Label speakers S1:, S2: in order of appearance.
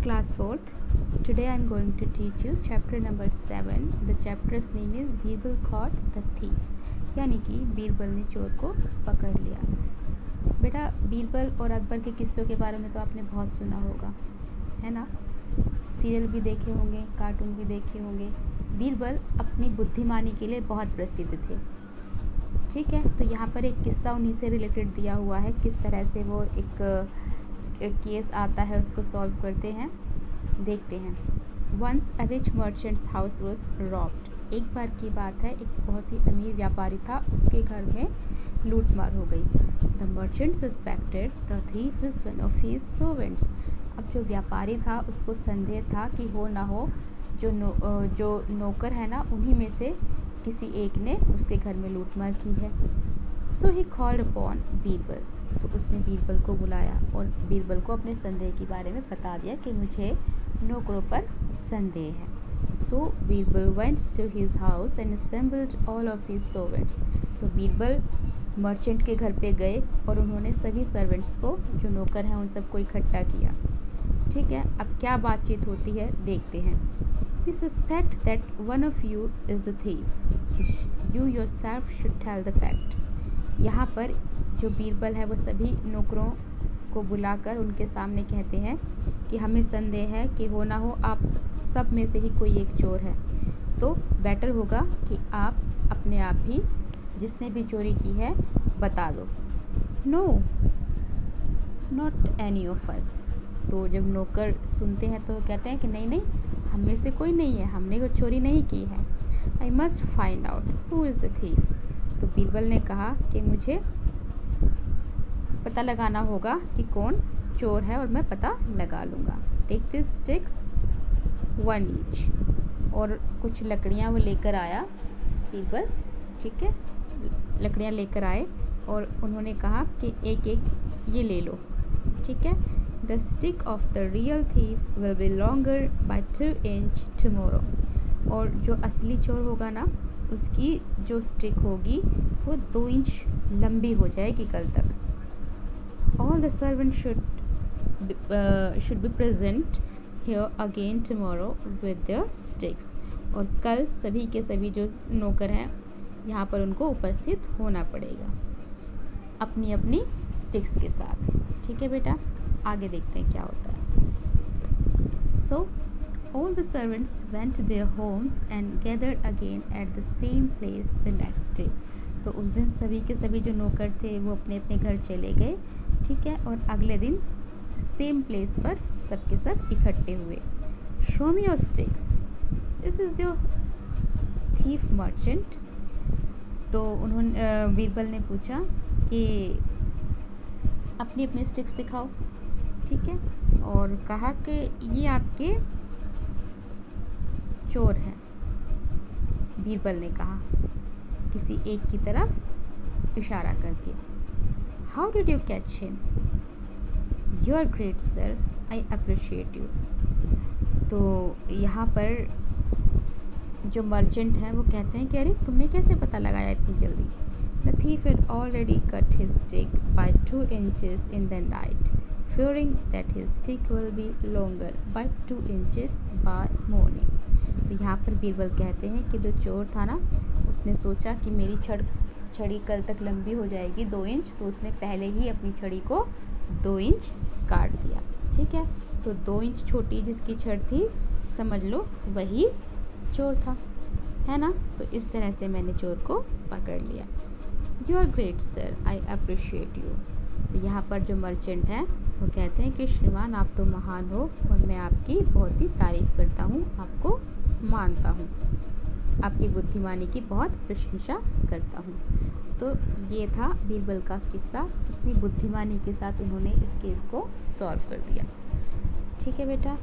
S1: Class 4th. Today I am going to teach you chapter number 7. The chapter's name is Birbal caught the thief, यानी कि बीरबल ने चोर को पकड़ लिया। बेटा, बीरबल और अकबर के किस्सों के बारे में तो आपने बहुत सुना होगा, है ना। सीरियल भी देखे होंगे, कार्टून भी देखे होंगे। बीरबल अपनी बुद्धिमानी के लिए बहुत प्रसिद्ध थे। ठीक है, तो यहाँ पर एक किस्सा उन्हीं से रिलेटेड दिया हुआ है, किस तरह से वो एक केस आता है उसको सॉल्व करते हैं, देखते हैं। Once a rich merchants house was robbed. एक बार की बात है, एक बहुत ही अमीर व्यापारी था, उसके घर में लूटमार हो गई। The merchant suspected the thief is one of his servants. अब जो व्यापारी था उसको संदेह था कि हो ना हो जो नौकर है ना, उन्हीं में से किसी एक ने उसके घर में लूटमार की है। सो ही कॉल्ड अपॉन बीरबल। तो उसने बीरबल को बुलाया और बीरबल को अपने संदेह के बारे में बता दिया कि मुझे नौकरों पर संदेह है। सो Birbal went to his house and assembled all of his servants. तो बीरबल मर्चेंट के घर पे गए और उन्होंने सभी सर्वेंट्स को, जो नौकर हैं, उन सबको इकट्ठा किया। ठीक है, अब क्या बातचीत होती है देखते हैं। You suspect that one of you is the thief. You yourself should tell the fact. यहाँ पर जो बीरबल है वो सभी नौकरों को बुलाकर उनके सामने कहते हैं कि हमें संदेह है कि हो ना हो आप सब में से ही कोई एक चोर है, तो बेटर होगा कि आप अपने आप ही जिसने भी चोरी की है बता दो। No, not any of us. तो जब नौकर सुनते हैं तो कहते हैं कि नहीं नहीं, हम में से कोई नहीं है, हमने कोई चोरी नहीं की है। I must find out who is the thief. तो बीरबल ने कहा कि मुझे पता लगाना होगा कि कौन चोर है और मैं पता लगा लूँगा। Take this sticks one each. और कुछ लकड़ियाँ वो लेकर आया बीरबल। ठीक है, लकड़ियाँ लेकर आए और उन्होंने कहा कि एक एक ये ले लो। ठीक है, the stick of the real thief will be longer by 2 inch tomorrow. और जो असली चोर होगा ना, उसकी जो स्टिक होगी वो 2 इंच लंबी हो जाएगी कल तक। All the servants should be present here again tomorrow with their sticks. और कल सभी के सभी जो नौकर हैं यहाँ पर उनको उपस्थित होना पड़ेगा अपनी अपनी स्टिक्स के साथ। ठीक है बेटा, आगे देखते हैं क्या होता है। So all the servants went to their homes and gathered again at the same place the next day. तो उस दिन सभी के सभी जो नौकर थे वो अपने अपने घर चले गए। ठीक है, और अगले दिन सेम प्लेस पर सब के सब इकट्ठे हुए। Show me your sticks, this is your thief merchant. तो उन्होंने बीरबल ने पूछा कि अपनी अपनी स्टिक्स दिखाओ। ठीक है, और कहा कि ये आपके चोर हैं। बीरबल ने कहा किसी एक की तरफ इशारा करके। How did you catch him? You are great sir, I appreciate you. तो यहाँ पर जो मर्चेंट हैं वो कहते हैं कि अरे तुमने कैसे पता लगाया इतनी जल्दी? The thief had already cut his stick by 2 inches in the night, fearing that his stick will be longer by 2 inches by morning. तो यहाँ पर बीरबल कहते हैं कि जो चोर था ना, उसने सोचा कि मेरी छड़ी कल तक लंबी हो जाएगी 2 इंच, तो उसने पहले ही अपनी छड़ी को 2 इंच काट दिया। ठीक है, तो 2 इंच छोटी जिसकी छड़ थी, समझ लो वही चोर था, है ना। तो इस तरह से मैंने चोर को पकड़ लिया। You are great sir, I appreciate you. तो यहाँ पर जो मर्चेंट हैं वो कहते हैं कि श्रीमान आप तो महान हो और मैं आपकी बहुत ही तारीफ़ करता हूँ, आपको मानता हूँ, आपकी बुद्धिमानी की बहुत प्रशंसा करता हूँ। तो ये था बीरबल का किस्सा, कितनी बुद्धिमानी के साथ उन्होंने इस केस को सॉल्व कर दिया। ठीक है बेटा,